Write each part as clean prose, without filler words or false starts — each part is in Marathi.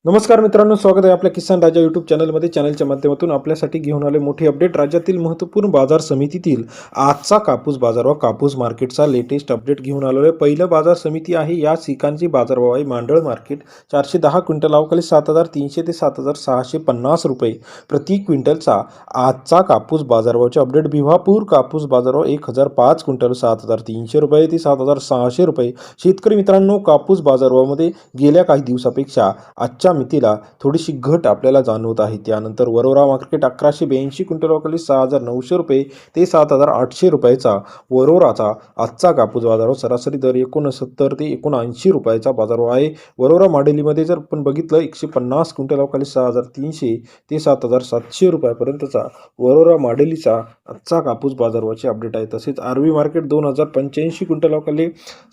नमस्कार मित्रांनो, स्वागत आहे आपल्या किसान राजा यूट्यूब चॅनलमध्ये. चॅनलच्या माध्यमातून आपल्यासाठी घेऊन आले मोठी अपडेट. राज्यातील महत्त्वपूर्ण बाजार समितीतील आजचा कापूस बाजार व कापूस मार्केटचा लेटेस्ट अपडेट घेऊन आलेलो आहे. पहिलं बाजार समिती आहे. या ठिकाणची बाजारभाव आहे. मांडळ मार्केट 410 क्विंटल अवकाळी 7,300 ते 7,650 रुपये प्रति क्विंटलचा आजचा कापूस बाजारभावाचे अपडेट. भिवापूर कापूस बाजारभाव 1,005 क्विंटल 7,300 रुपये ते 7,600 रुपये. शेतकरी मित्रांनो, कापूस बाजारभावामध्ये गेल्या काही दिवसापेक्षा आजच्या मितीला थोडीशी घट आपल्याला जाणवत आहे. त्यानंतर वरोरा मार्केट 1182 क्विंटल अवकाळी 6,900 रुपये ते 7,800 रुपयाचा वरोराचा आजचा कापूस बाजारभाव. सरासरी दर 69 ते 79 रुपयाचा बाजारभाव आहे. वरोरा माडेलीमध्ये जर आपण बघितलं 150 क्विंटल अवकाळी 6,300 ते 7,700 रुपयापर्यंतचा वरोरा माडेलीचा आजचा कापूस बाजारभावाचे अपडेट आहे. तसेच आरवी मार्केट 2,085 क्विंटल अवकाळी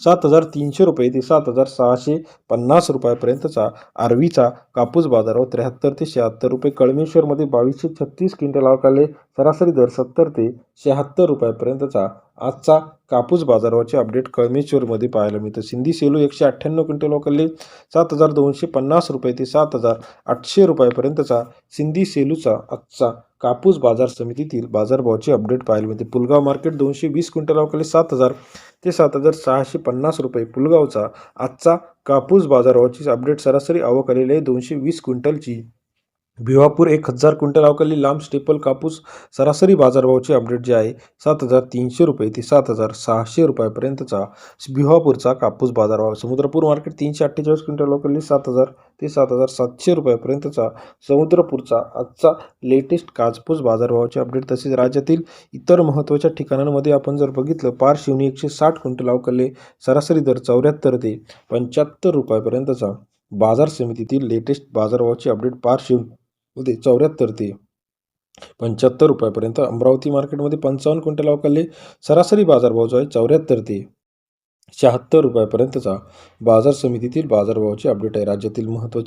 7,300 रुपये ते 7,650 रुपयापर्यंतचा आरवीचा कापूस बाजारभाव 73 ते 76 रुपये. कळमेश्वरमध्ये 2,236 क्विंटल अवकाळी सरासरी दर 70 ते 76 रुपयापर्यंतचा आजचा कापूस बाजारभावाचे अपडेट कळमेश्वरमध्ये पाहायला मिळतं. सिंधी सेलू 198 क्विंटल अवकाळी 7,250 रुपये ते 7,800 रुपयापर्यंतचा सिंधी सेलूचा आजचा कापूस बाजार समितीतील बाजारभावाचे अपडेट पाहायला मिळते. पुलगाव मार्केट 220 क्विंटल अवकाळी 7,000 ते 7,650 रुपये. पुलगावचा आजचा कापूस बाजारभावाची अपडेट. सरासरी आवक आलेली आहे 220 क्विंटलची. भिवापूर 1,000 क्विंटल अवकाळी लांब स्टेपल कापूस सरासरी बाजारभावाचे अपडेट जे आहे 7,300 रुपये ते 7,600 रुपयापर्यंतचा भिवापूरचा कापूस बाजारभाव. समुद्रपूर मार्केट 348 क्विंटल अवकाळी 7,000 ते 7,700 रुपयापर्यंतचा समुद्रपूरचा आजचा लेटेस्ट कापूस बाजारभावाचे अपडेट. तसेच राज्यातील इतर महत्त्वाच्या ठिकाणांमध्ये आपण जर बघितलं, पारशिवनी 160 क्विंटल अवकाळी सरासरी दर 74 ते 75 रुपयापर्यंतचा बाजार समितीतील लेटेस्ट बाजारभावाचे अपडेट. पारशिवनीमध्ये 74 ते 75 रुपयापर्यंत. अमरावती मार्केटमध्ये 55 क्विंटल अवकाळी सरासरी बाजारभाव जो आहे 74 ते 76 रुपयापर्यंतचा बाजार समितीतील बाजारभावाचे अपडेट आहे. राज्यातील महत्त्वाचे